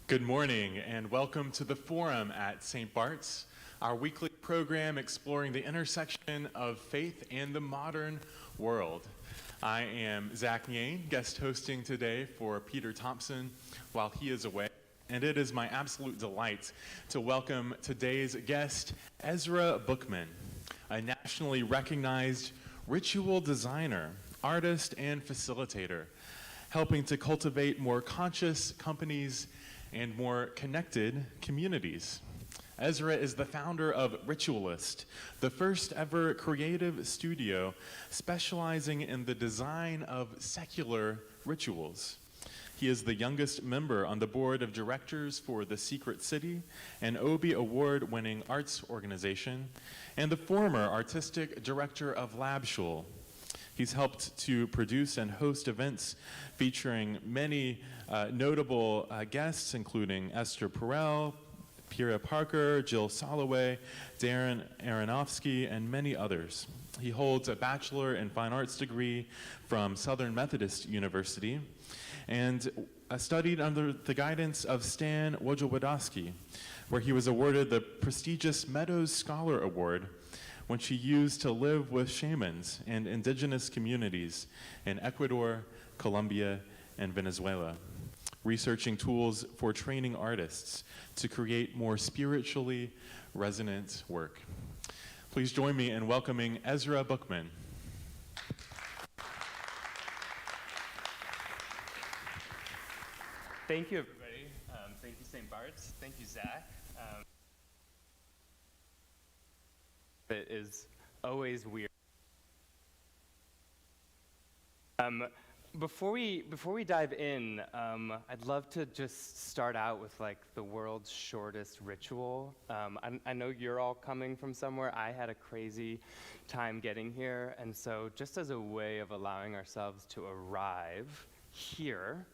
Good morning and welcome to the Forum at St. Bart's, our weekly program exploring the intersection of faith and the modern world. I am Zach Yane, guest hosting today for Peter Thompson while he is away, and it is my absolute delight to welcome today's guest, Ezra Bookman, a nationally recognized ritual designer, artist, and facilitator, helping to cultivate more conscious companies and more connected communities. Ezra is the founder of Ritualist, the first ever creative studio specializing in the design of secular rituals. He is the youngest member on the board of directors for The Secret City, an Obie Award-winning arts organization, and the former artistic director of LabShul. He's helped to produce and host events featuring many notable guests, including Esther Perel, Pira Parker, Jill Soloway, Darren Aronofsky, and many others. He holds a Bachelor in Fine Arts degree from Southern Methodist University and studied under the guidance of Stan Wojciechowski, where he was awarded the prestigious Meadows Scholar Award, which he used to live with shamans and indigenous communities in Ecuador, Colombia, and Venezuela, researching tools for training artists to create more spiritually resonant work. Please join me in welcoming Ezra Bookman. Thank you, everybody. Thank you, St. Bart's. Thank you, Zach. It is always weird. Before we dive in, I'd love to just start out with like the world's shortest ritual. I know you're all coming from somewhere. I had a crazy time getting here, and so just as a way of allowing ourselves to arrive here,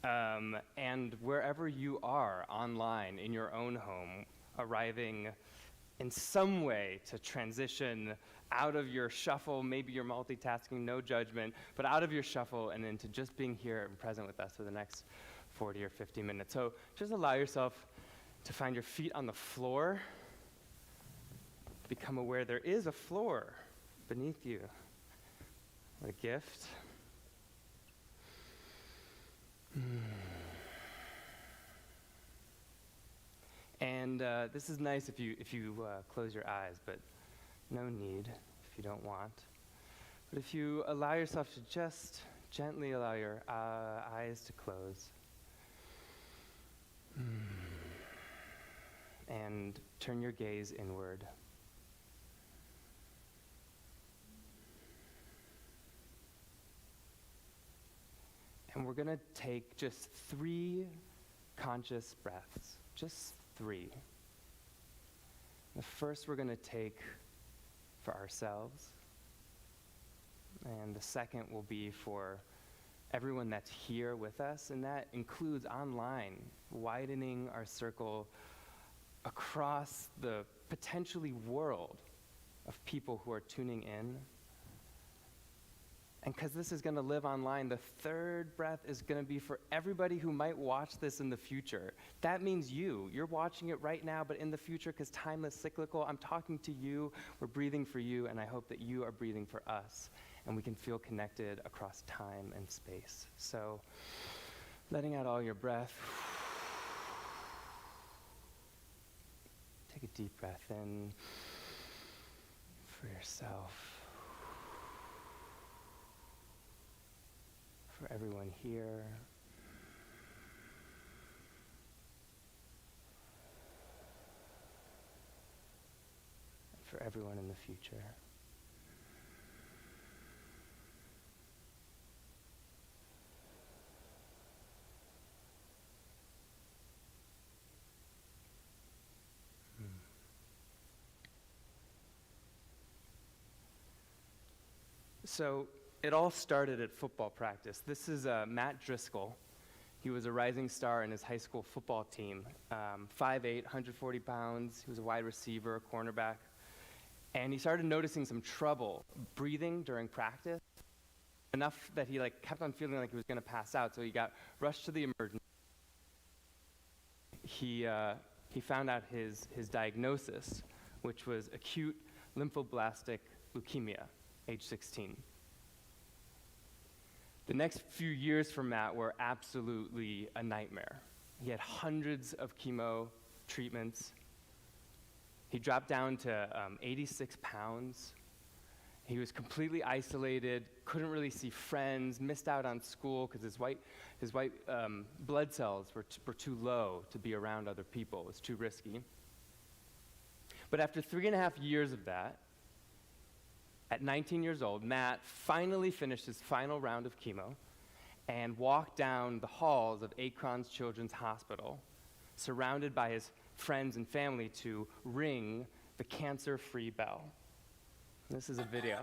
and wherever you are online in your own home, arriving in some way to transition out of your shuffle, maybe you're multitasking, no judgment, but out of your shuffle and into just being here and present with us for the next 40 or 50 minutes. So just allow yourself to find your feet on the floor. Become aware there is a floor beneath you. What a gift. And this is nice if you close your eyes, but no need if you don't want. But if you allow yourself to just gently allow your eyes to close and turn your gaze inward. And we're going to take just 3 conscious breaths, just 3. The first we're going to take for ourselves, and the second will be for everyone that's here with us, and that includes online, widening our circle across the potentially world of people who are tuning in. And because this is going to live online, the third breath is going to be for everybody who might watch this in the future. That means you. You're watching it right now, but in the future, because time is cyclical, I'm talking to you, we're breathing for you, and I hope that you are breathing for us, and we can feel connected across time and space. So, letting out all your breath. Take a deep breath in for yourself. For everyone here, and for everyone in the future. So, it all started at football practice. This is Matt Driscoll. He was a rising star in his high school football team. 5'8", 140 pounds. He was a wide receiver, cornerback. And he started noticing some trouble breathing during practice, enough that he kept on feeling like he was going to pass out. So he got rushed to the emergency he found out his diagnosis, which was acute lymphoblastic leukemia, age 16. The next few years for Matt were absolutely a nightmare. He had hundreds of chemo treatments. He dropped down to 86 pounds. He was completely isolated, couldn't really see friends, missed out on school because his white blood cells were too low to be around other people. It was too risky. But after 3.5 years of that, at 19 years old, Matt finally finished his final round of chemo and walked down the halls of Akron's Children's Hospital, surrounded by his friends and family to ring the cancer-free bell. This is a video.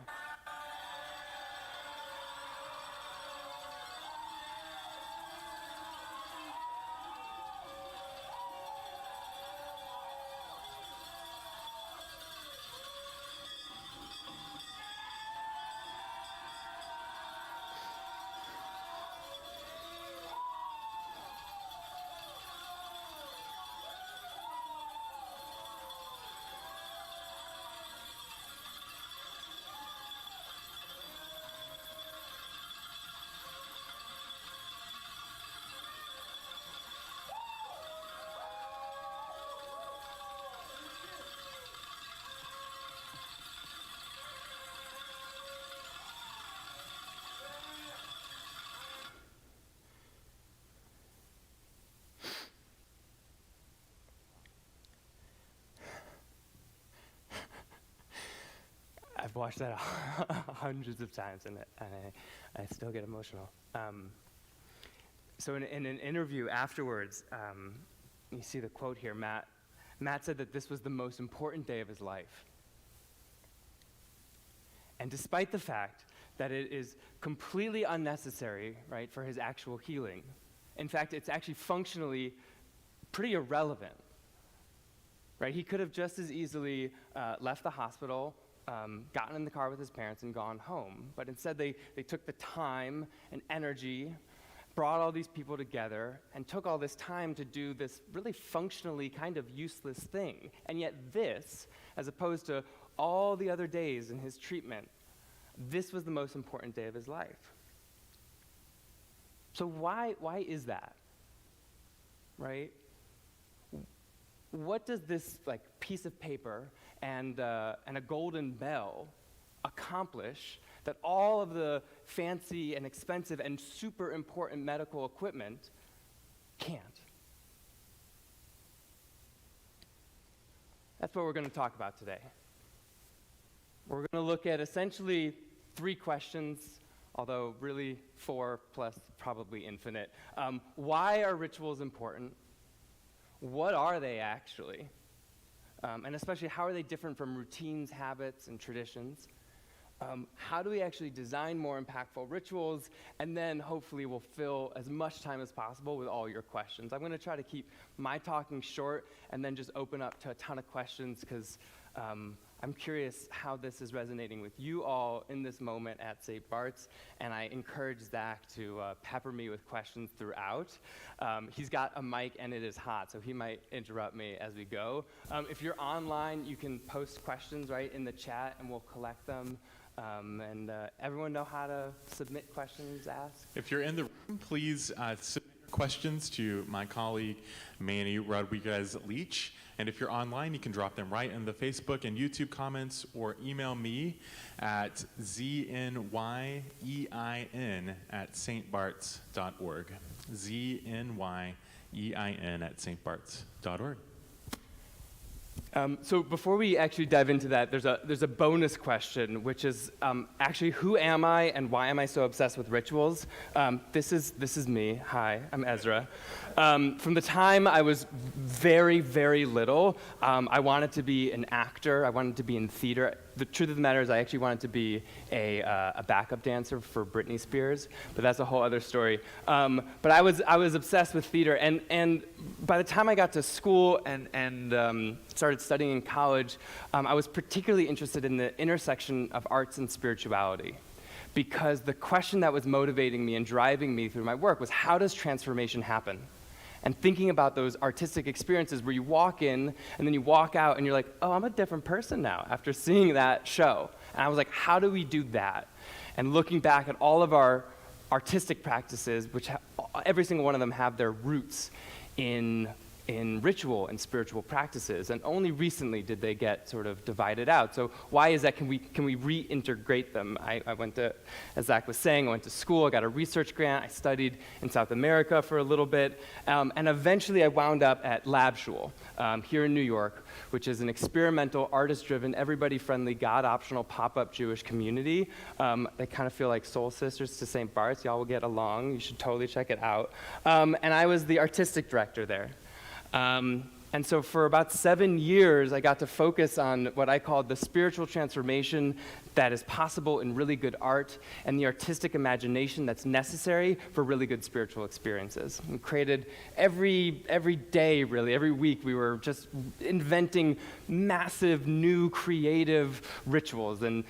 I've watched that hundreds of times, and I still get emotional. So in an interview afterwards, you see the quote here, Matt said that this was the most important day of his life. And despite the fact that it is completely unnecessary, right, for his actual healing, in fact, it's actually functionally pretty irrelevant, right? He could have just as easily left the hospital, gotten in the car with his parents and gone home. But instead, they took the time and energy, brought all these people together, and took all this time to do this really functionally kind of useless thing. And yet this, as opposed to all the other days in his treatment, this was the most important day of his life. So why is that, right? What does this piece of paper and a golden bell accomplish that all of the fancy and expensive and super important medical equipment can't? That's what we're going to talk about today. We're going to look at essentially 3 questions, although really 4 plus probably infinite. Why are rituals important? What are they actually? And especially, how are they different from routines, habits, and traditions? How do we actually design more impactful rituals? And then hopefully we'll fill as much time as possible with all your questions. I'm going to try to keep my talking short and then just open up to a ton of questions, because I'm curious how this is resonating with you all in this moment at St. Bart's, and I encourage Zach to pepper me with questions throughout. He's got a mic and it is hot, so he might interrupt me as we go. If you're online, you can post questions right in the chat and we'll collect them. And everyone know how to submit questions, ask? If you're in the room, please submit your questions to my colleague, Manny Rodriguez-Leach. And if you're online, you can drop them right in the Facebook and YouTube comments, or email me at znyein@stbarts.org. znyein@stbarts.org. So before we actually dive into that, there's a bonus question, which is actually, who am I and why am I so obsessed with rituals? This is me. Hi, I'm Ezra. From the time I was very, very little, I wanted to be an actor. I wanted to be in theater. The truth of the matter is, I actually wanted to be a backup dancer for Britney Spears, but that's a whole other story. But I was obsessed with theater, and by the time I got to school and started studying in college, I was particularly interested in the intersection of arts and spirituality, because the question that was motivating me and driving me through my work was, how does transformation happen? and thinking about those artistic experiences where you walk in and then you walk out and you're like, oh, I'm a different person now after seeing that show. And I was like, how do we do that? And looking back at all of our artistic practices, which every single one of them have their roots in ritual and spiritual practices, and only recently did they get sort of divided out. So why is that? Can we reintegrate them? I went to, as Zach was saying, I went to school, I got a research grant, I studied in South America for a little bit, and eventually I wound up at Lab Shul here in New York, which is an experimental, artist-driven, everybody-friendly, God-optional, pop-up Jewish community. They kind of feel like soul sisters to St. Bart's. Y'all will get along. You should totally check it out. And I was the artistic director there. And so for about 7 years, I got to focus on what I called the spiritual transformation that is possible in really good art and the artistic imagination that's necessary for really good spiritual experiences. We created every day, really, every week, we were just inventing massive, new, creative rituals and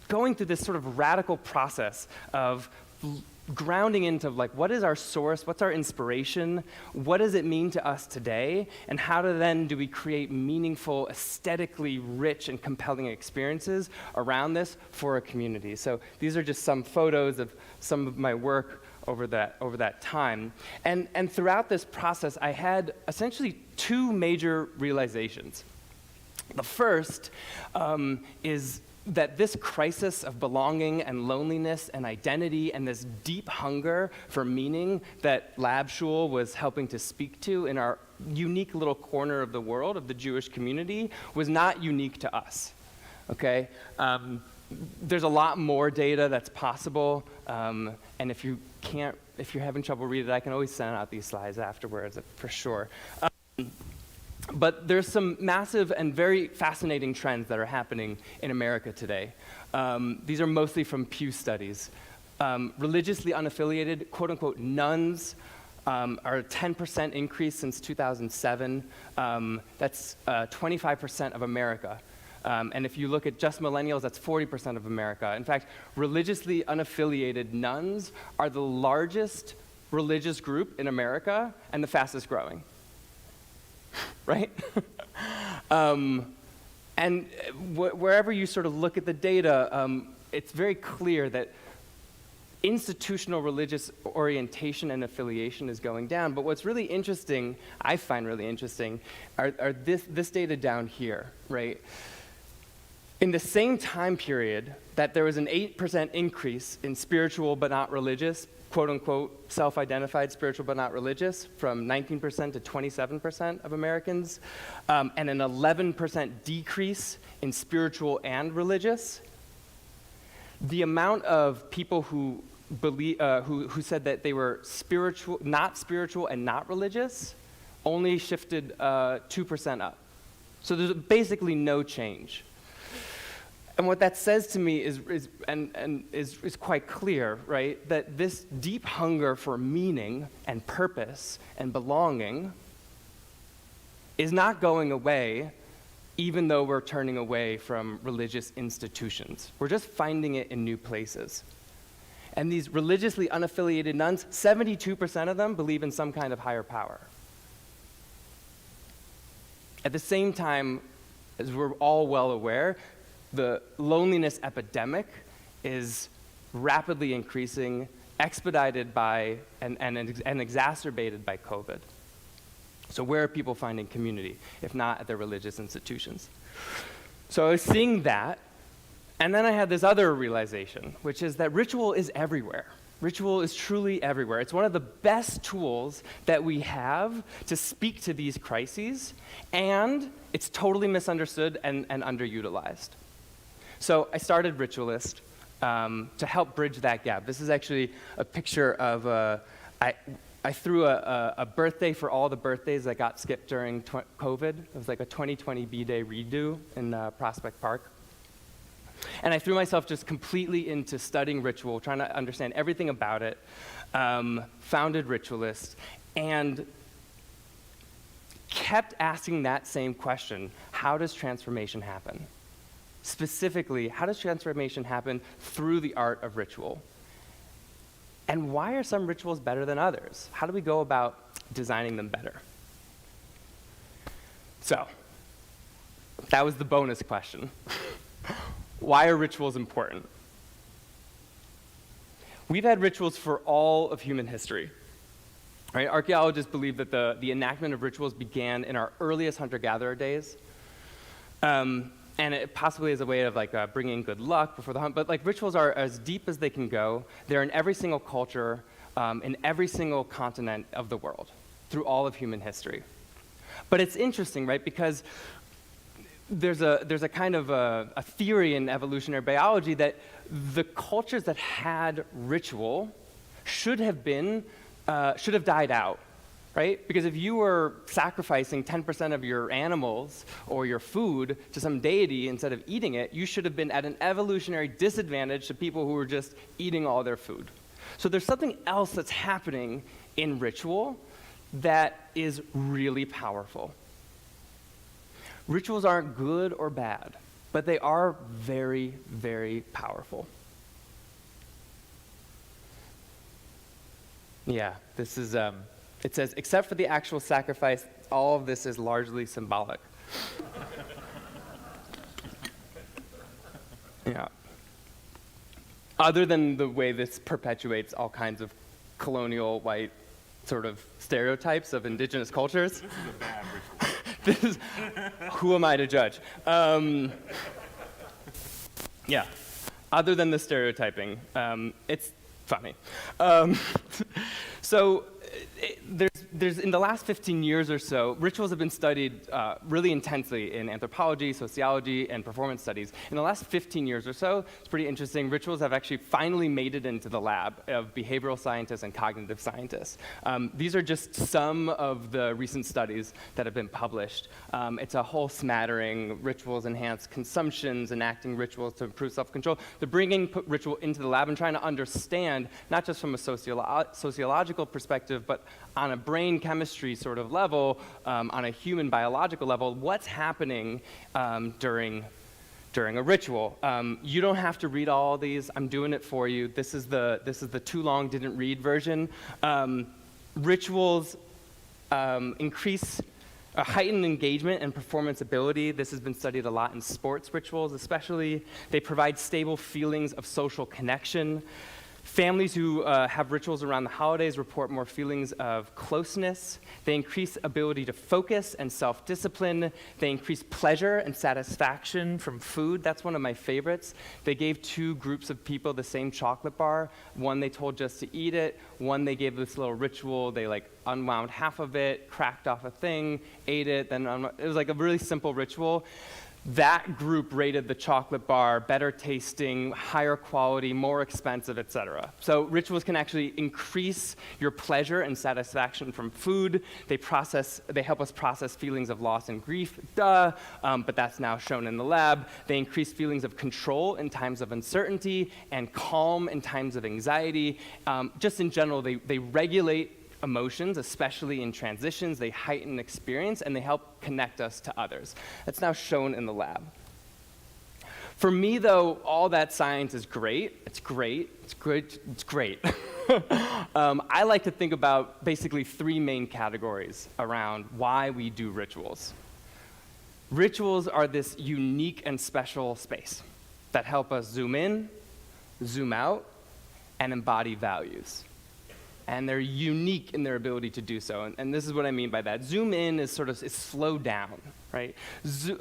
going through this sort of radical process of grounding into like, what is our source, what's our inspiration, what does it mean to us today, and how do we create meaningful, aesthetically rich and compelling experiences around this for a community. So these are just some photos of some of my work over that time. And throughout this process, I had essentially two major realizations. The first is that this crisis of belonging and loneliness and identity and this deep hunger for meaning that Lab Shul was helping to speak to in our unique little corner of the world, of the Jewish community, was not unique to us, okay? There's a lot more data that's possible, and if you're having trouble reading it, I can always send out these slides afterwards, for sure. But there's some massive and very fascinating trends that are happening in America today. These are mostly from Pew studies. Religiously unaffiliated, quote unquote, nuns are a 10% increase since 2007. That's 25% of America. And if you look at just millennials, that's 40% of America. In fact, religiously unaffiliated nuns are the largest religious group in America and the fastest growing. Right? And wherever you sort of look at the data, it's very clear that institutional religious orientation and affiliation is going down. But what's really interesting, I find really interesting, are this data down here, right? In the same time period that there was an 8% increase in spiritual but not religious, quote-unquote, self-identified spiritual but not religious, from 19% to 27% of Americans, and an 11% decrease in spiritual and religious. The amount of people who said that they were not spiritual and not religious only shifted 2% up. So there's basically no change. And what that says to me is quite clear, right? That this deep hunger for meaning and purpose and belonging is not going away, even though we're turning away from religious institutions. We're just finding it in new places. And these religiously unaffiliated nuns, 72% of them believe in some kind of higher power. At the same time, as we're all well aware, the loneliness epidemic is rapidly increasing, expedited by and exacerbated by COVID. So where are people finding community, if not at their religious institutions? So I was seeing that, and then I had this other realization, which is that ritual is everywhere. Ritual is truly everywhere. It's one of the best tools that we have to speak to these crises, and it's totally misunderstood and underutilized. So I started Ritualist to help bridge that gap. This is actually a picture of, I threw a birthday for all the birthdays that got skipped during COVID. It was like a 2020 B-Day redo in Prospect Park. And I threw myself just completely into studying ritual, trying to understand everything about it, founded Ritualist, and kept asking that same question: how does transformation happen? Specifically, how does transformation happen through the art of ritual? And why are some rituals better than others? How do we go about designing them better? So, that was the bonus question. Why are rituals important? We've had rituals for all of human history. Right? Archaeologists believe that the enactment of rituals began in our earliest hunter-gatherer days. And it possibly is a way of bringing good luck before the hunt, but rituals are as deep as they can go. They're in every single culture, in every single continent of the world, through all of human history. But it's interesting, right, because there's a kind of a theory in evolutionary biology that the cultures that had ritual should have died out. Right? Because if you were sacrificing 10% of your animals or your food to some deity instead of eating it, you should have been at an evolutionary disadvantage to people who were just eating all their food. So there's something else that's happening in ritual that is really powerful. Rituals aren't good or bad, but they are very, very powerful. Yeah, this is... It says, except for the actual sacrifice, all of this is largely symbolic. Yeah. Other than the way this perpetuates all kinds of colonial white sort of stereotypes of indigenous cultures. This is a bad ritual. Who am I to judge? Yeah. Other than the stereotyping, it's funny. So there's in the last 15 years or so, rituals have been studied really intensely in anthropology, sociology, and performance studies. In the last 15 years or so, it's pretty interesting, rituals have actually finally made it into the lab of behavioral scientists and cognitive scientists. These are just some of the recent studies that have been published. It's a whole smattering: rituals enhance consumptions, enacting rituals to improve self-control. They're bringing ritual into the lab and trying to understand, not just from a sociological perspective, but on a brain chemistry sort of level, on a human biological level, what's happening during a ritual. You don't have to read all these. I'm doing it for you. This is the too long didn't read version. Rituals increase heightened engagement and performance ability. This has been studied a lot in sports rituals, especially. They provide stable feelings of social connection. Families who have rituals around the holidays report more feelings of closeness. They increase ability to focus and self-discipline. They increase pleasure and satisfaction from food. That's one of my favorites. They gave two groups of people the same chocolate bar. One they told just to eat it. One they gave this little ritual. They unwound half of it, cracked off a thing, ate it, then it was a really simple ritual. That group rated the chocolate bar better tasting, higher quality, more expensive, etc. So rituals can actually increase your pleasure and satisfaction from food. They help us process feelings of loss and grief, but that's now shown in the lab. They increase feelings of control in times of uncertainty and calm in times of anxiety. Just in general, they regulate emotions, especially in transitions. They heighten experience, and they help connect us to others. That's now shown in the lab. For me, though, all that science is great. It's great. It's good. It's great. I like to think about basically three main categories around why we do rituals. Rituals are this unique and special space that help us zoom in, zoom out, and embody values. And they're unique in their ability to do so. And this is what I mean by that. Zoom in is is slow down, right?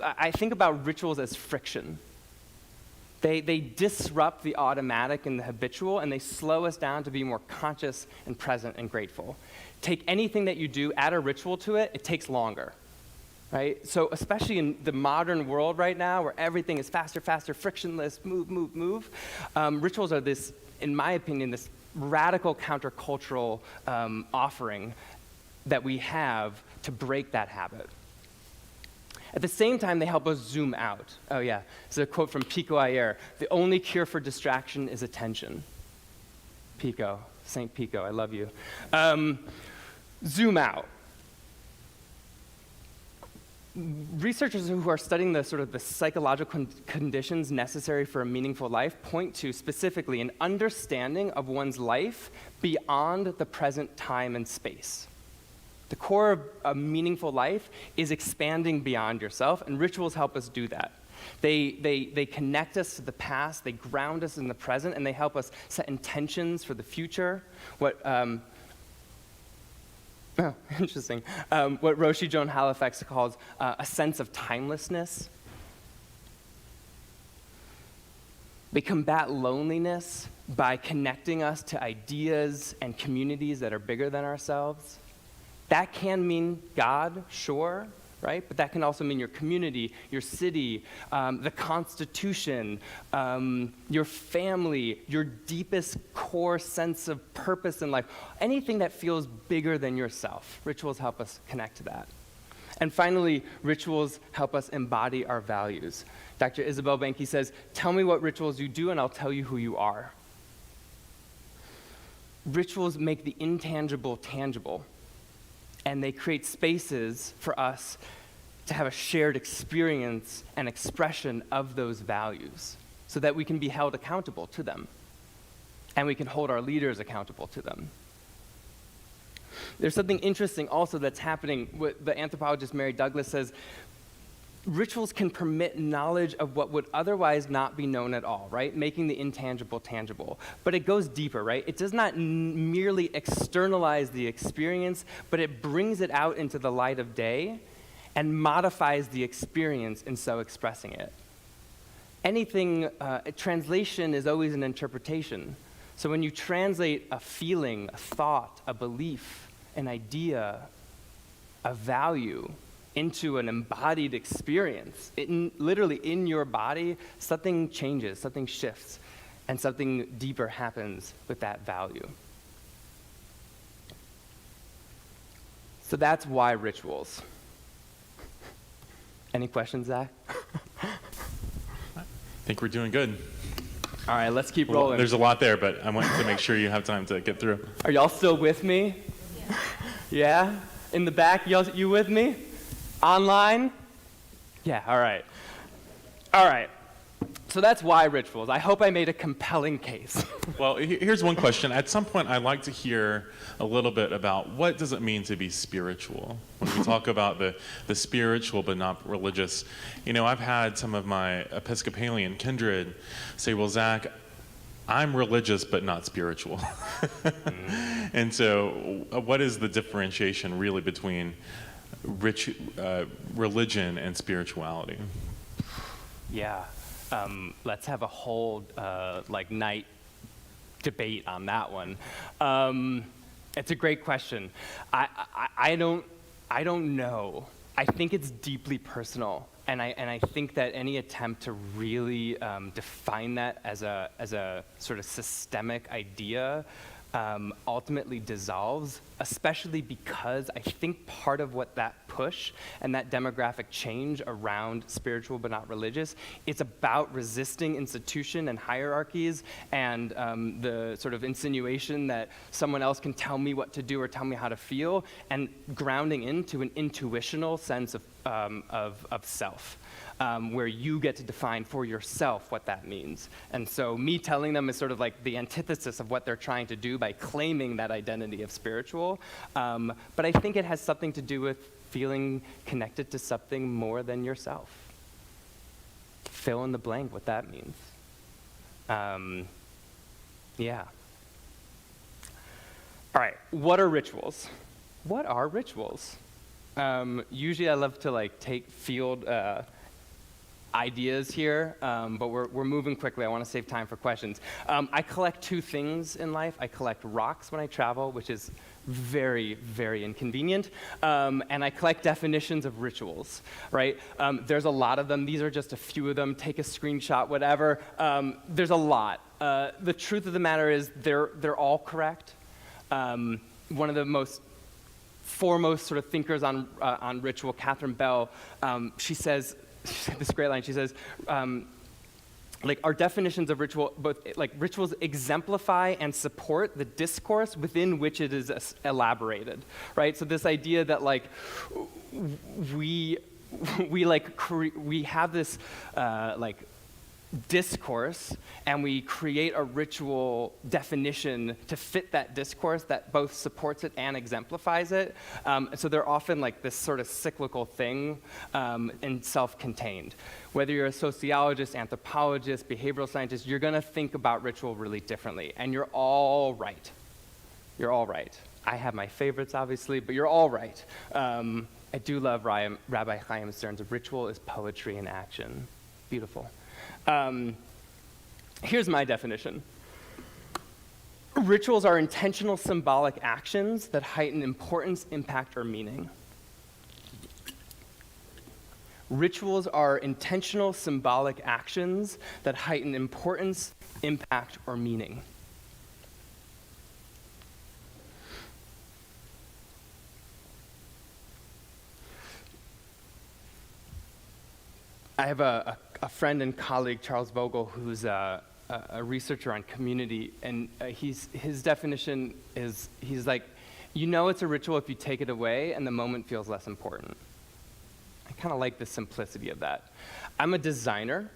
I think about rituals as friction. They disrupt the automatic and the habitual, and they slow us down to be more conscious and present and grateful. Take anything that you do, add a ritual to it, it takes longer, right? So especially in the modern world right now, where everything is faster, frictionless, move, rituals are this, in my opinion, this radical countercultural offering that we have to break that habit. At the same time, they help us zoom out. Oh yeah, this is a quote from Pico Iyer. The only cure for distraction is attention. Pico, Saint Pico, I love you. Zoom out. researchers who are studying the sort of the psychological conditions necessary for a meaningful life point to specifically an understanding of one's life beyond the present time and space. The core of a meaningful life is expanding beyond yourself, and rituals help us do that. They connect us to the past, they ground us in the present, and they help us set intentions for the future. Interesting. What Roshi Joan Halifax calls a sense of timelessness. They combat loneliness by connecting us to ideas and communities that are bigger than ourselves. That can mean God, sure, right? But that can also mean your community, your city, the Constitution, your family, your deepest core sense of purpose in life, anything that feels bigger than yourself. Rituals help us connect to that. And finally, rituals help us embody our values. Dr. Isabel Banky says, "Tell me what rituals you do and I'll tell you who you are." Rituals make the intangible tangible. And they create spaces for us to have a shared experience and expression of those values so that we can be held accountable to them. And we can hold our leaders accountable to them. There's something interesting also that's happening. The anthropologist Mary Douglas says, rituals can permit knowledge of what would otherwise not be known at all, right? Making the intangible tangible. But it goes deeper, right? It does not merely externalize the experience, but it brings it out into the light of day and modifies the experience in so expressing it. Translation is always an interpretation. So when you translate a feeling, a thought, a belief, an idea, a value, into an embodied experience, literally in your body, something changes, something shifts, and something deeper happens with that value. So that's why rituals. Any questions, Zach? I think we're doing good. All right, let's keep rolling. There's a lot there, but I want to make sure you have time to get through. Are y'all still with me? Yeah? In the back, you with me? Online? Yeah, all right. All right. So that's why rituals. I hope I made a compelling case. Well, here's one question. At some point, I'd like to hear a little bit about what does it mean to be spiritual? When we talk about the spiritual but not religious, I've had some of my Episcopalian kindred say, well, Zach, I'm religious but not spiritual. And so what is the differentiation really between religion and spirituality? Yeah. Let's have a whole night debate on that one. It's a great question. I don't know. I think it's deeply personal, and I think that any attempt to really define that as a sort of systemic idea ultimately dissolves, especially because I think part of what that push and that demographic change around spiritual but not religious, it's about resisting institution and hierarchies and the sort of insinuation that someone else can tell me what to do or tell me how to feel, and grounding into an intuitional sense of self. Where you get to define for yourself what that means. And so me telling them is sort of like the antithesis of what they're trying to do by claiming that identity of spiritual. But I think it has something to do with feeling connected to something more than yourself. Fill in the blank what that means. Yeah. All right, what are rituals? What are rituals? Usually I love to take field ideas here, but we're moving quickly. I want to save time for questions. I collect two things in life. I collect rocks when I travel, which is very, very inconvenient, and I collect definitions of rituals, right? There's a lot of them. These are just a few of them. Take a screenshot, whatever. There's a lot. The truth of the matter is they're all correct. One of the foremost sort of thinkers on ritual, Catherine Bell, she said this great line. She says, our definitions of ritual, rituals exemplify and support the discourse within which it is elaborated, right? So this idea that we we have this discourse, and we create a ritual definition to fit that discourse that both supports it and exemplifies it. So they're often like this sort of cyclical thing and self-contained. Whether you're a sociologist, anthropologist, behavioral scientist, you're going to think about ritual really differently, and you're all right. You're all right. I have my favorites, obviously, but you're all right. I do love Rabbi Chaim Stern's "Ritual is poetry in action." Beautiful. Here's my definition. Rituals are intentional symbolic actions that heighten importance, impact, or meaning. Rituals are intentional symbolic actions that heighten importance, impact, or meaning. I have a friend and colleague, Charles Vogel, who's a researcher on community, and his definition is, he's like, you know it's a ritual if you take it away and the moment feels less important. I kind of like the simplicity of that. I'm a designer,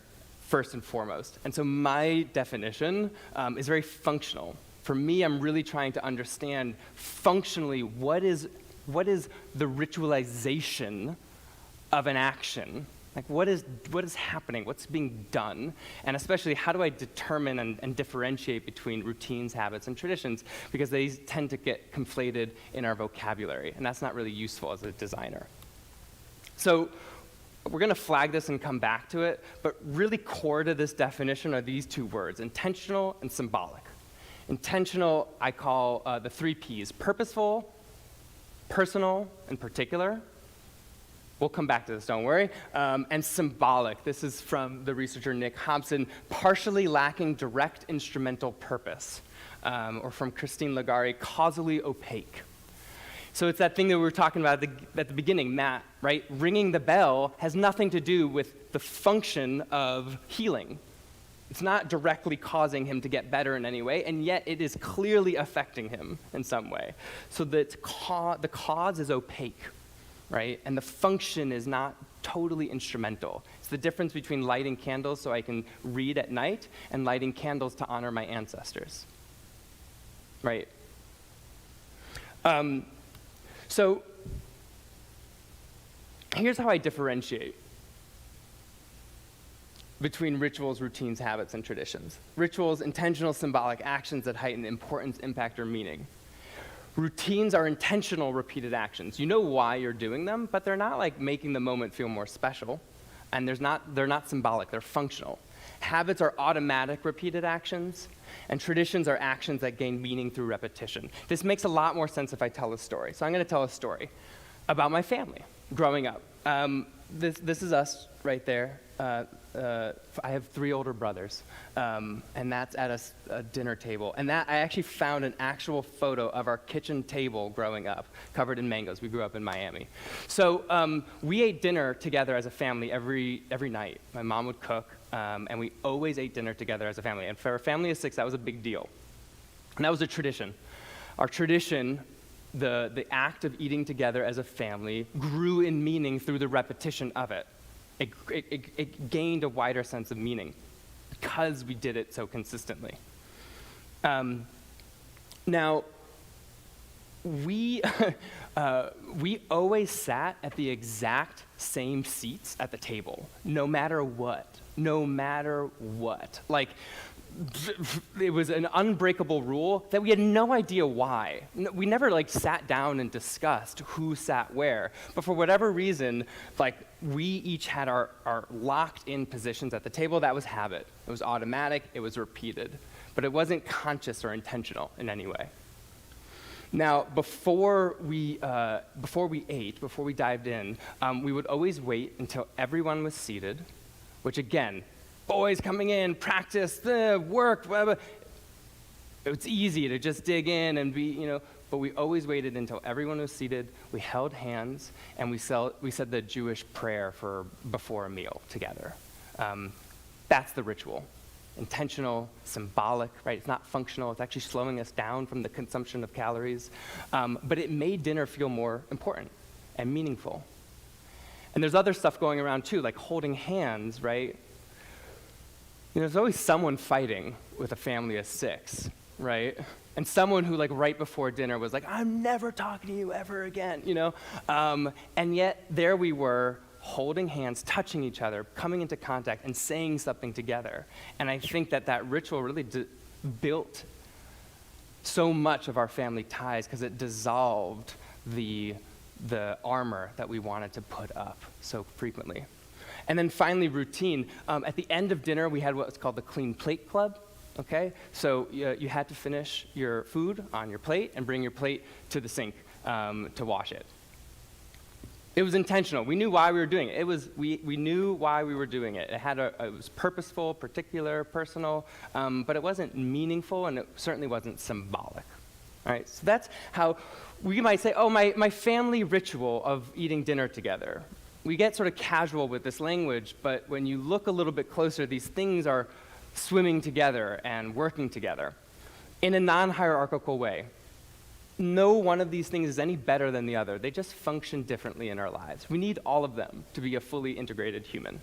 first and foremost, and so my definition is very functional. For me, I'm really trying to understand functionally what is the ritualization of an action. Like, what is happening? What's being done? And especially, how do I determine and differentiate between routines, habits, and traditions? Because they tend to get conflated in our vocabulary, and that's not really useful as a designer. So we're going to flag this and come back to it, but really core to this definition are these two words, intentional and symbolic. Intentional, I call the 3 Ps: purposeful, personal, and particular. We'll come back to this, don't worry. And symbolic, this is from the researcher Nick Hobson, partially lacking direct instrumental purpose. Or from Christine Lagari, causally opaque. So it's that thing that we were talking about at the beginning, Matt, right? Ringing the bell has nothing to do with the function of healing. It's not directly causing him to get better in any way, and yet it is clearly affecting him in some way. So that the cause is opaque. Right? And the function is not totally instrumental. It's the difference between lighting candles so I can read at night and lighting candles to honor my ancestors. Right? So here's how I differentiate between rituals, routines, habits, and traditions. Rituals, intentional symbolic actions that heighten importance, impact, or meaning. Routines are intentional repeated actions. You know why you're doing them, but they're not like making the moment feel more special, and they're not symbolic, they're functional. Habits are automatic repeated actions, and traditions are actions that gain meaning through repetition. This makes a lot more sense if I tell a story. So I'm going to tell a story about my family growing up. This is us right there. I have 3 older brothers, and that's at a dinner table. And that I actually found an actual photo of our kitchen table growing up, covered in mangoes. We grew up in Miami. So we ate dinner together as a family every night. My mom would cook, and we always ate dinner together as a family. And for a family of 6, that was a big deal. And that was a tradition. Our tradition, the act of eating together as a family, grew in meaning through the repetition of it. It gained a wider sense of meaning because we did it so consistently. Now, we always sat at the exact same seats at the table, no matter what. No matter what. Like, it was an unbreakable rule that we had no idea why. We never like sat down and discussed who sat where, but for whatever reason, like we each had our locked in positions at the table. That was habit. It was automatic, it was repeated, but it wasn't conscious or intentional in any way. Now, before we dived in, we would always wait until everyone was seated, which again, boys coming in, practice, work, whatever. It's easy to just dig in and be, but we always waited until everyone was seated, we held hands, and we said the Jewish prayer before a meal together. That's the ritual. Intentional, symbolic, right? It's not functional, it's actually slowing us down from the consumption of calories. But it made dinner feel more important and meaningful. And there's other stuff going around too, like holding hands, right? There's always someone fighting with a family of 6, right? And someone who, like, right before dinner was like, I'm never talking to you ever again, And yet there we were, holding hands, touching each other, coming into contact, and saying something together. And I think that ritual really built so much of our family ties because it dissolved the armor that we wanted to put up so frequently. And then finally, routine. At the end of dinner, we had what's called the Clean Plate Club, okay? So you had to finish your food on your plate and bring your plate to the sink to wash it. It was intentional. We knew why we were doing it. We knew why we were doing it. It was purposeful, particular, personal, but it wasn't meaningful, and it certainly wasn't symbolic. All right, so that's how we might say, oh, my family ritual of eating dinner together. We get sort of casual with this language, but when you look a little bit closer, these things are swimming together and working together in a non-hierarchical way. No one of these things is any better than the other. They just function differently in our lives. We need all of them to be a fully integrated human.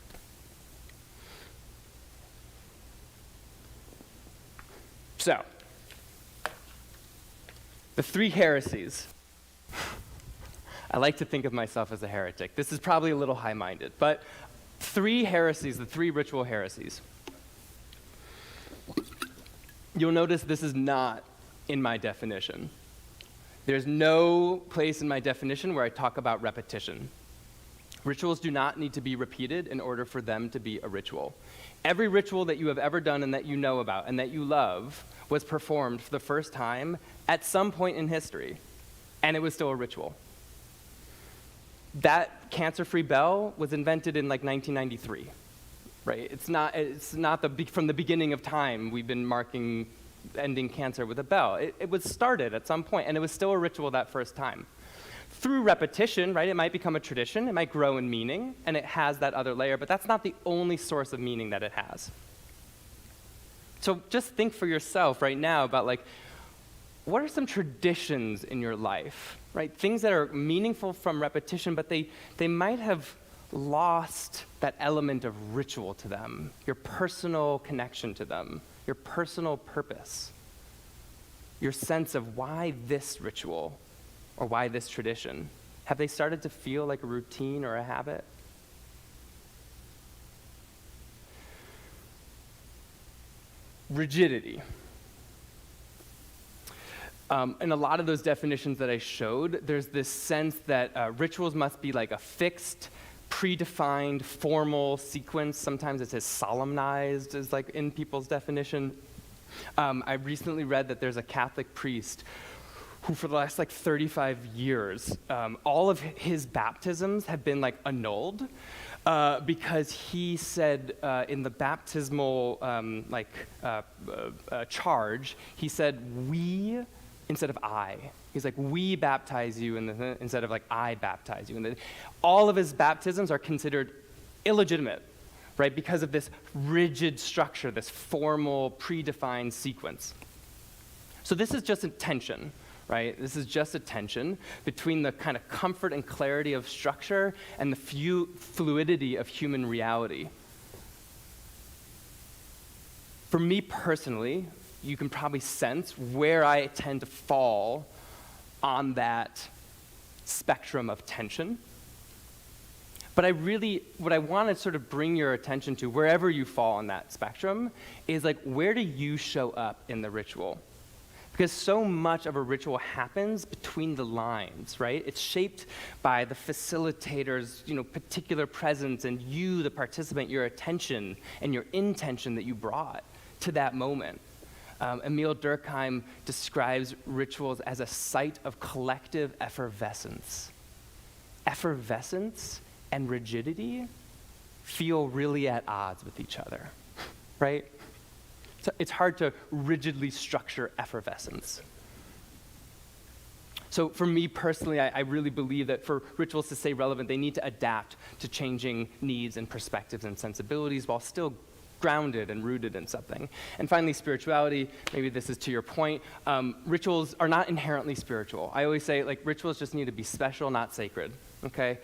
So, the 3 heresies. I like to think of myself as a heretic. This is probably a little high-minded, but 3 heresies, the 3 ritual heresies. You'll notice this is not in my definition. There's no place in my definition where I talk about repetition. Rituals do not need to be repeated in order for them to be a ritual. Every ritual that you have ever done and that you know about and that you love was performed for the first time at some point in history, and it was still a ritual. That cancer-free bell was invented in like 1993, right? It's not from the beginning of time we've been marking ending cancer with a bell. It was started at some point, and it was still a ritual that first time. Through repetition, right, it might become a tradition, it might grow in meaning, and it has that other layer, but that's not the only source of meaning that it has. So just think for yourself right now about, like, what are some traditions in your life, right? Things that are meaningful from repetition, but they might have lost that element of ritual to them, your personal connection to them, your personal purpose, your sense of why this ritual or why this tradition. Have they started to feel like a routine or a habit? Rigidity. In a lot of those definitions that I showed, there's this sense that rituals must be like a fixed, predefined, formal sequence. Sometimes it says solemnized is like in people's definition. I recently read that there's a Catholic priest who for the last like 35 years, all of his baptisms have been like annulled because he said in the baptismal charge, he said we instead of I. He's like, we baptize you instead of like I baptize you. And all of his baptisms are considered illegitimate, right? Because of this rigid structure, this formal, predefined sequence. So this is just a tension, right? This is just a tension between the kind of comfort and clarity of structure and the fluidity of human reality. For me personally, you can probably sense where I tend to fall on that spectrum of tension. But what I want to sort of bring your attention to, wherever you fall on that spectrum, is like, where do you show up in the ritual? Because so much of a ritual happens between the lines, right? It's shaped by the facilitator's, particular presence, and you, the participant, your attention and your intention that you brought to that moment. Emil Durkheim describes rituals as a site of collective effervescence. Effervescence and rigidity feel really at odds with each other, right? So it's hard to rigidly structure effervescence. So for me personally, I really believe that for rituals to stay relevant, they need to adapt to changing needs and perspectives and sensibilities while still grounded and rooted in something. And finally, spirituality, maybe this is to your point, rituals are not inherently spiritual. I always say, like, rituals just need to be special, not sacred, okay?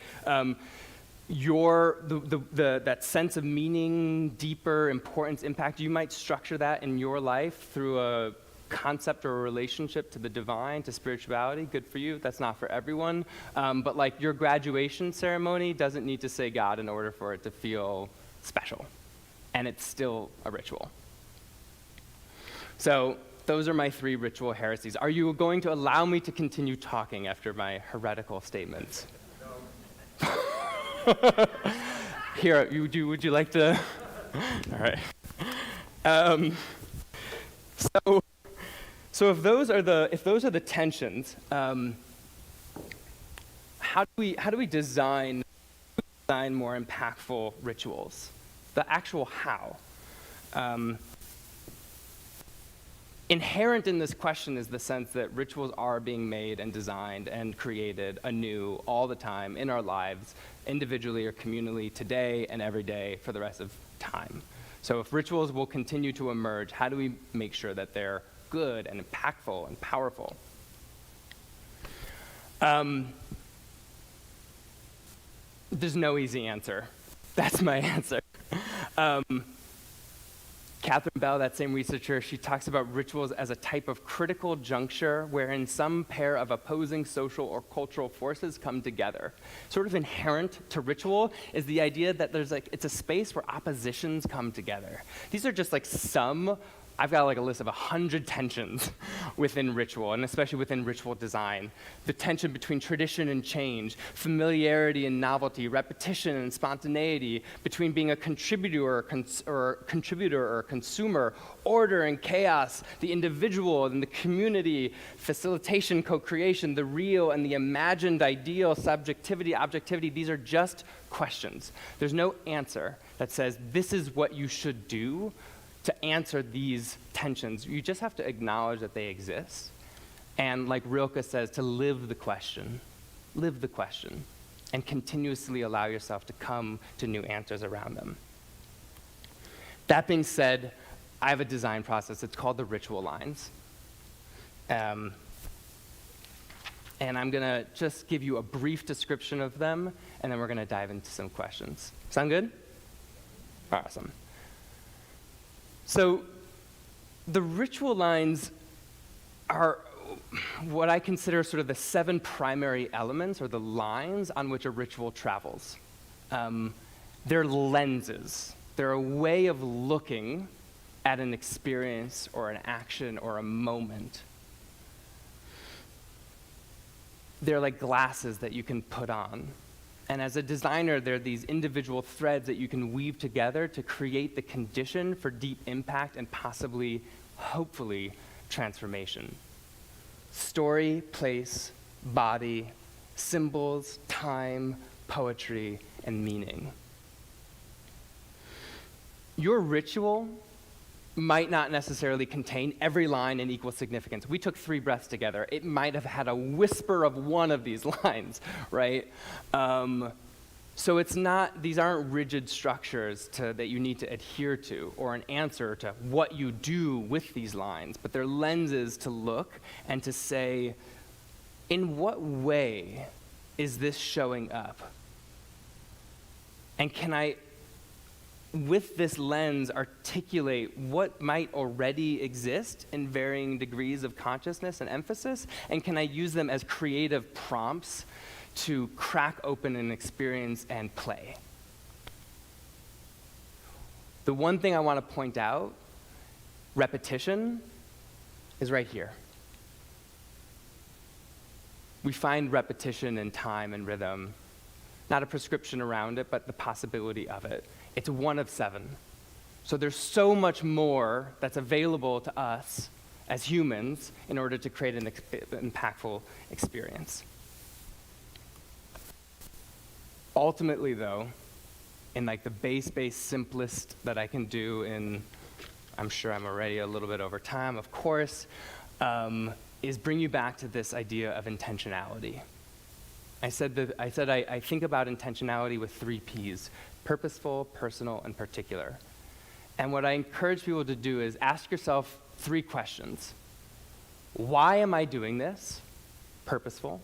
that sense of meaning, deeper importance, impact, you might structure that in your life through a concept or a relationship to the divine, to spirituality. Good for you. That's not for everyone. But like your graduation ceremony doesn't need to say God in order for it to feel special. And it's still a ritual. So those are my 3 ritual heresies. Are you going to allow me to continue talking after my heretical statements? No. Here, would you like to? All right. So if those are the tensions, how do we design more impactful rituals? The actual how. Inherent in this question is the sense that rituals are being made and designed and created anew all the time in our lives, individually or communally, today and every day for the rest of time. So if rituals will continue to emerge, how do we make sure that they're good and impactful and powerful? There's no easy answer. That's my answer. Catherine Bell, that same researcher, she talks about rituals as a type of critical juncture wherein some pair of opposing social or cultural forces come together. Sort of inherent to ritual is the idea that it's a space where oppositions come together. These are just like I've got like a list of 100 tensions within ritual, and especially within ritual design. The tension between tradition and change, familiarity and novelty, repetition and spontaneity, between being a contributor or consumer, order and chaos, the individual and the community, facilitation, co-creation, the real and the imagined ideal, subjectivity, objectivity. These are just questions. There's no answer that says this is what you should do to answer these tensions. You just have to acknowledge that they exist. And like Rilke says, to live the question, and continuously allow yourself to come to new answers around them. That being said, I have a design process. It's called the ritual lines. And I'm gonna just give you a brief description of them, and then we're gonna dive into some questions. Sound good? Awesome. So the ritual lines are what I consider sort of the 7 primary elements, or the lines on which a ritual travels. They're lenses. They're a way of looking at an experience or an action or a moment. They're like glasses that you can put on. And as a designer, they're these individual threads that you can weave together to create the condition for deep impact and possibly, hopefully, transformation. Story, place, body, symbols, time, poetry, and meaning. Your ritual might not necessarily contain every line in equal significance. We took 3 breaths together. It might have had a whisper of one of these lines, right? So these aren't rigid structures that you need to adhere to, or an answer to what you do with these lines, but they're lenses to look and to say, in what way is this showing up? And can I, with this lens, articulate what might already exist in varying degrees of consciousness and emphasis? And can I use them as creative prompts to crack open an experience and play? The one thing I want to point out, repetition, is right here. We find repetition in time and rhythm, not a prescription around it, but the possibility of it. It's 1 of 7. So there's so much more that's available to us as humans in order to create an impactful experience. Ultimately, though, in like the base simplest that I can do I'm sure I'm already a little bit over time, of course, is bring you back to this idea of intentionality. I said I think about intentionality with 3 Ps: purposeful, personal, and particular. And what I encourage people to do is ask yourself 3 questions. Why am I doing this? Purposeful.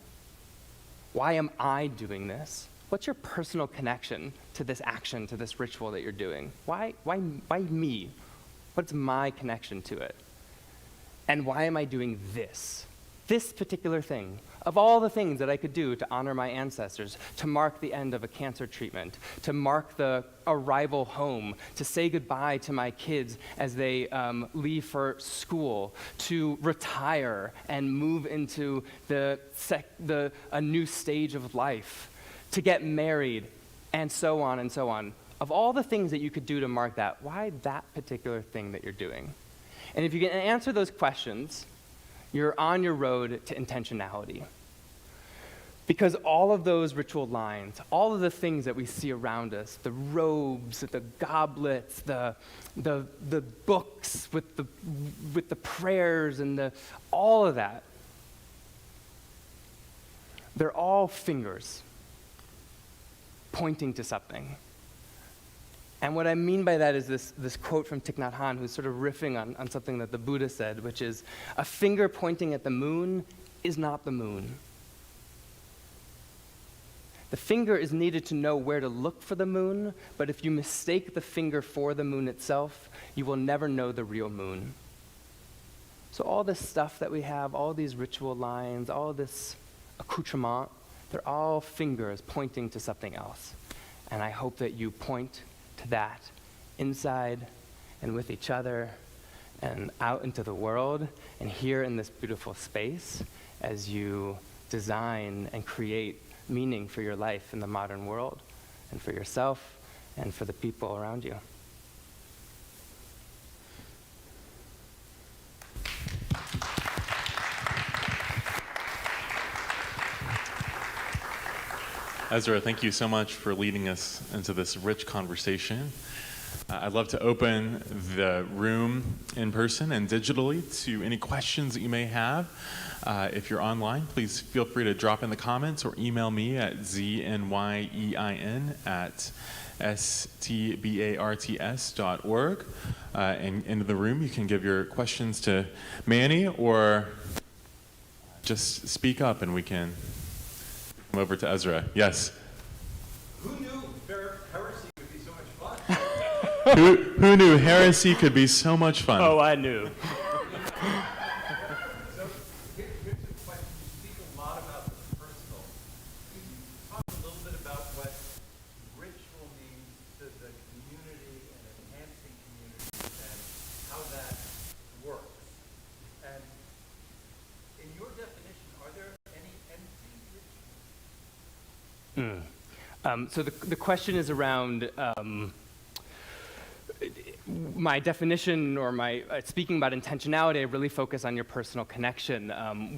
Why am I doing this? What's your personal connection to this action, to this ritual that you're doing? Why me? What's my connection to it? And why am I doing this particular thing? Of all the things that I could do to honor my ancestors, to mark the end of a cancer treatment, to mark the arrival home, to say goodbye to my kids as they leave for school, to retire and move into a new stage of life, to get married, and so on and so on. Of all the things that you could do to mark that, why that particular thing that you're doing? And if you can answer those questions, you're on your road to intentionality. Because all of those ritual lines, all of the things that we see around us, the robes, the goblets, the books with the prayers and all of that, they're all fingers pointing to something. And what I mean by that is this quote from Thich Nhat Hanh, who's sort of riffing on something that the Buddha said, which is, a finger pointing at the moon is not the moon. The finger is needed to know where to look for the moon, but if you mistake the finger for the moon itself, you will never know the real moon. So all this stuff that we have, all these ritual lines, all this accoutrement, they're all fingers pointing to something else. And I hope that you point to that inside and with each other and out into the world and here in this beautiful space as you design and create meaning for your life in the modern world and for yourself and for the people around you. Ezra, thank you so much for leading us into this rich conversation. I'd love to open the room in person and digitally to any questions that you may have. If you're online, please feel free to drop in the comments or email me at znyein@stbarts.org. And into the room, you can give your questions to Manny or just speak up and we can come over to Ezra. Yes? Who knew heresy could be so much fun? Who knew heresy could be so much fun? Oh, I knew. So here's a question. You speak a lot about the personal. Can you talk a little bit about what ritual means to the community and enhancing communities and how that works? And in your definition, are there any empty rituals? So the question is around my definition or my speaking about intentionality. I really focus on your personal connection.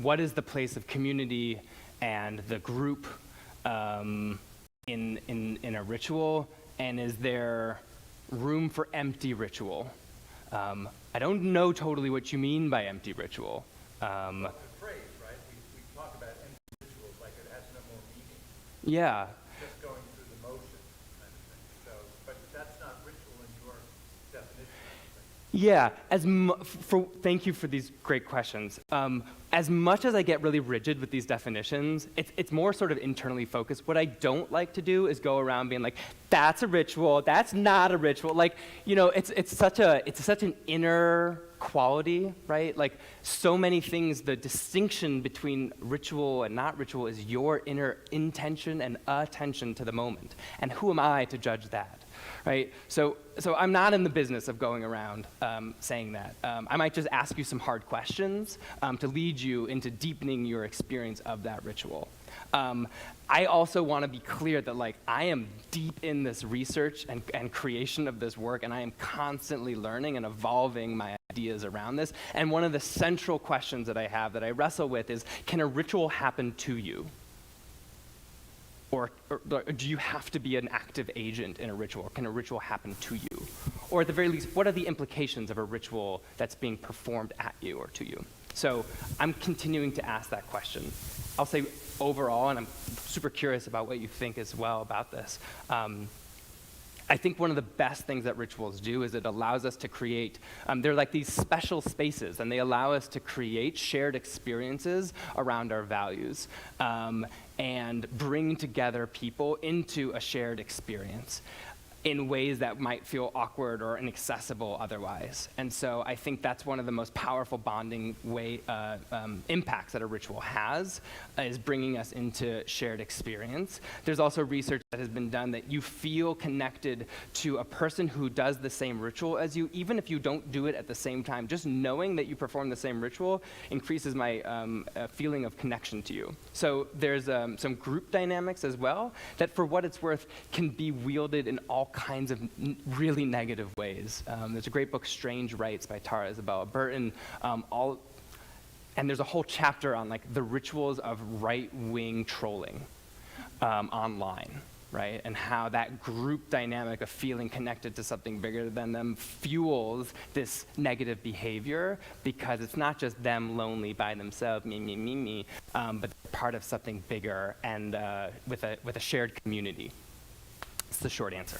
What is the place of community and the group in a ritual, and is there room for empty ritual? I don't know totally what you mean by empty ritual. Well, the phrase, right? We talk about empty rituals like it has no more meaning. Yeah. Just going through the motions kind of thing. So, but that's not ritual in your definition. Yeah, thank you for these great questions. As much as I get really rigid with these definitions, it's more sort of internally focused. What I don't like to do is go around being like, that's a ritual, that's not a ritual. Like, you know, it's such an inner quality, right? Like, so many things, the distinction between ritual and not ritual is your inner intention and attention to the moment. And who am I to judge that? Right? So I'm not in the business of going around saying that. I might just ask you some hard questions to lead you into deepening your experience of that ritual. I also want to be clear that, like, I am deep in this research and creation of this work, and I am constantly learning and evolving my ideas around this. And one of the central questions that I have that I wrestle with is, can a ritual happen to you? Or do you have to be an active agent in a ritual? Or can a ritual happen to you? Or at the very least, what are the implications of a ritual that's being performed at you or to you? So I'm continuing to ask that question. I'll say overall, and I'm super curious about what you think as well about this, I think one of the best things that rituals do is it allows us to create, they're like these special spaces, and they allow us to create shared experiences around our values and bring together people into a shared experience in ways that might feel awkward or inaccessible otherwise. And so I think that's one of the most powerful bonding impacts that a ritual has, is bringing us into shared experience. There's also research that has been done that you feel connected to a person who does the same ritual as you, even if you don't do it at the same time. Just knowing that you perform the same ritual increases my feeling of connection to you. So there's some group dynamics as well that, for what it's worth, can be wielded in all kinds of really negative ways. There's a great book, Strange Rites, by Tara Isabella Burton. And there's a whole chapter on like the rituals of right-wing trolling online, right? And how that group dynamic of feeling connected to something bigger than them fuels this negative behavior, because it's not just them lonely by themselves, me, but part of something bigger and with a shared community. It's the short answer.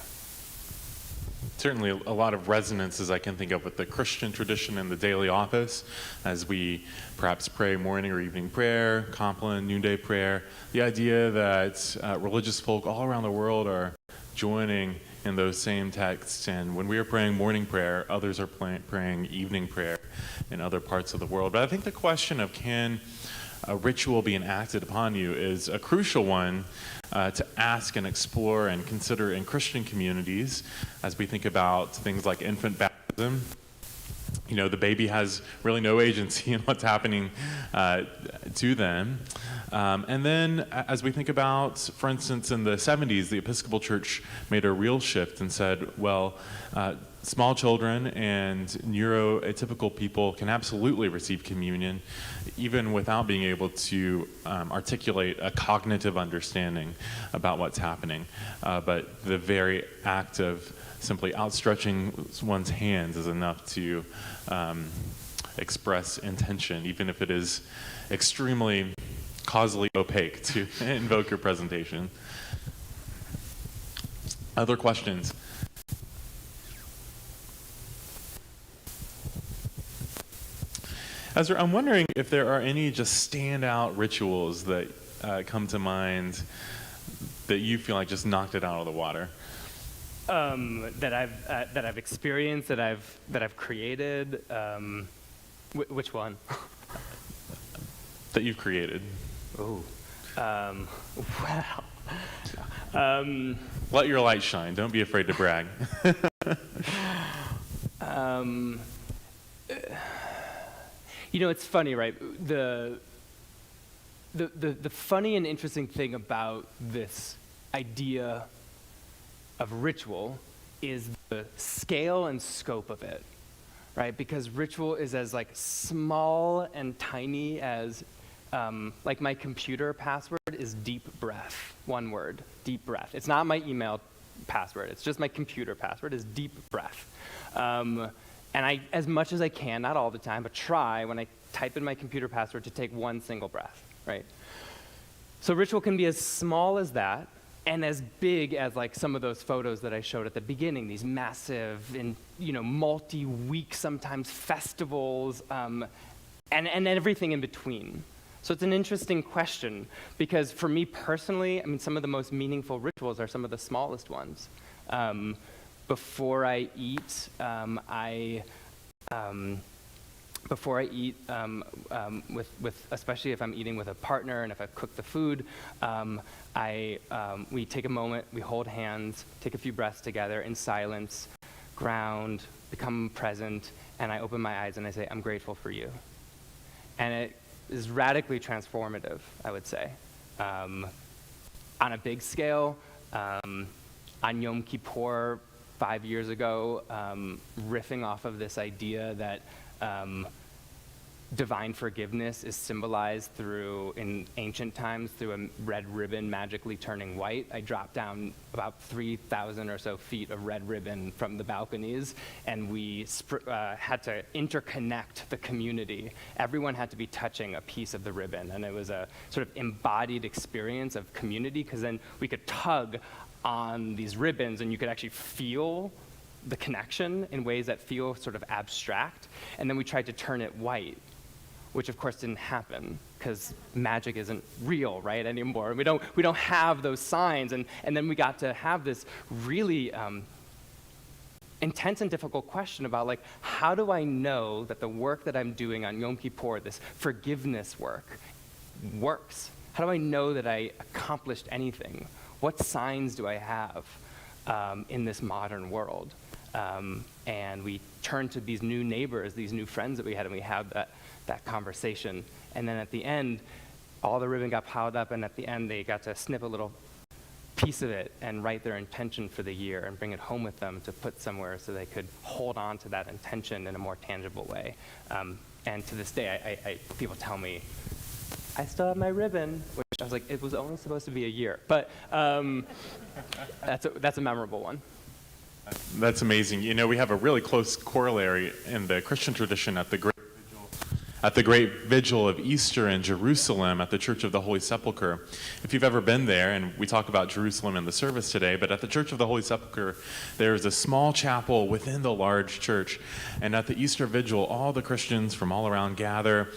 Certainly a lot of resonances I can think of with the Christian tradition and the daily office, as we perhaps pray morning or evening prayer, compline, noonday prayer. The idea that religious folk all around the world are joining in those same texts, and when we are praying morning prayer, others are praying evening prayer in other parts of the world. But I think the question of can a ritual be enacted upon you is a crucial one to ask and explore and consider in Christian communities as we think about things like infant baptism. You know, the baby has really no agency in what's happening to them. And then as we think about, for instance, in the 70s, the Episcopal Church made a real shift and said, well, small children and neuroatypical people can absolutely receive communion even without being able to articulate a cognitive understanding about what's happening. But the very act of simply outstretching one's hands is enough to express intention, even if it is extremely causally opaque to invoke your presentation. Other questions? Ezra, I'm wondering if there are any just standout rituals that come to mind that you feel like just knocked it out of the water. That I've experienced, that I've created. Which one? That you've created. Oh, Let your light shine. Don't be afraid to brag. You know, it's funny, right? The funny and interesting thing about this idea of ritual is the scale and scope of it, right? Because ritual is as like small and tiny as, like my computer password is deep breath, one word, deep breath. It's not my email password, it's just my computer password is deep breath. And I, as much as I can, not all the time, but try when I type in my computer password to take one single breath, right? So ritual can be as small as that, and as big as like some of those photos that I showed at the beginning, these massive and, you know, multi-week, sometimes festivals, and everything in between. So it's an interesting question, because for me personally, I mean, some of the most meaningful rituals are some of the smallest ones. Before I eat, with especially if I'm eating with a partner and if I've cooked the food, we take a moment, we hold hands, take a few breaths together in silence, ground, become present, and I open my eyes and I say, I'm grateful for you. And it is radically transformative, I would say. On a big scale, on Yom Kippur 5 years ago, riffing off of this idea that divine forgiveness is symbolized in ancient times, through a red ribbon magically turning white. I dropped down about 3,000 or so feet of red ribbon from the balconies, and we had to interconnect the community. Everyone had to be touching a piece of the ribbon, and it was a sort of embodied experience of community, because then we could tug on these ribbons, and you could actually feel the connection in ways that feel sort of abstract. And then we tried to turn it white, which of course didn't happen, because magic isn't real, right, anymore. We don't have those signs. And then we got to have this really intense and difficult question about, like, how do I know that the work that I'm doing on Yom Kippur, this forgiveness work, works? How do I know that I accomplished anything? What signs do I have in this modern world? And we turned to these new neighbors, these new friends that we had, and we had that conversation. And then at the end, all the ribbon got piled up, and at the end they got to snip a little piece of it and write their intention for the year and bring it home with them to put somewhere so they could hold on to that intention in a more tangible way. And to this day, people tell me, I still have my ribbon, which I was like, it was only supposed to be a year. But that's a memorable one. That's amazing. You know, we have a really close corollary in the Christian tradition at the great vigil of Easter in Jerusalem at the Church of the Holy Sepulchre. If you've ever been there, and we talk about Jerusalem in the service today, but at the Church of the Holy Sepulchre, there's a small chapel within the large church. And at the Easter vigil, all the Christians from all around gather.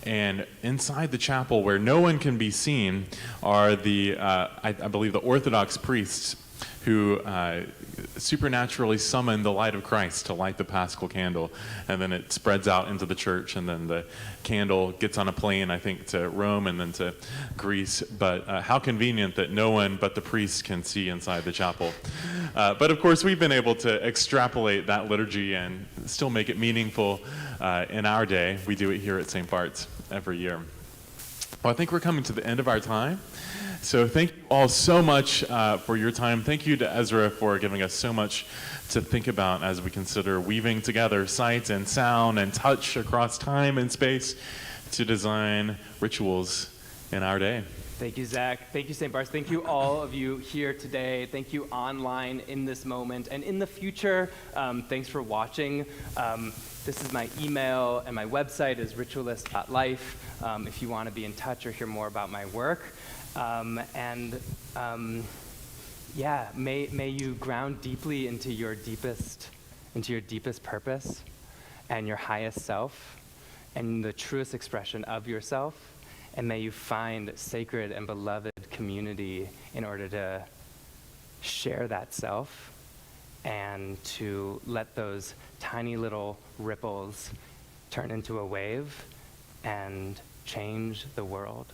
And inside the chapel, where no one can be seen, are I believe, the Orthodox priests who supernaturally summon the light of Christ to light the Paschal candle. And then it spreads out into the church, and then the candle gets on a plane, I think, to Rome and then to Greece. But how convenient that no one but the priests can see inside the chapel. But of course, we've been able to extrapolate that liturgy and still make it meaningful in our day. We do it here at St. Bart's every year. Well, I think we're coming to the end of our time. So thank you all so much for your time. Thank you to Ezra for giving us so much to think about as we consider weaving together sight and sound and touch across time and space to design rituals in our day. Thank you, Zach. Thank you, St. Bart's. Thank you, all of you here today. Thank you online in this moment. And in the future, thanks for watching. This is my email, and my website is ritualist.life if you want to be in touch or hear more about my work. May you ground deeply into your deepest purpose and your highest self and the truest expression of yourself. And may you find sacred and beloved community in order to share that self and to let those tiny little ripples turn into a wave and change the world.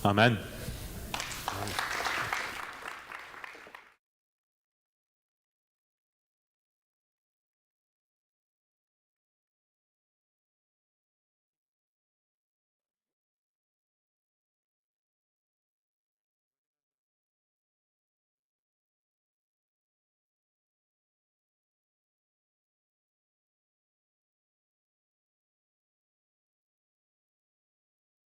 Amen. Amen.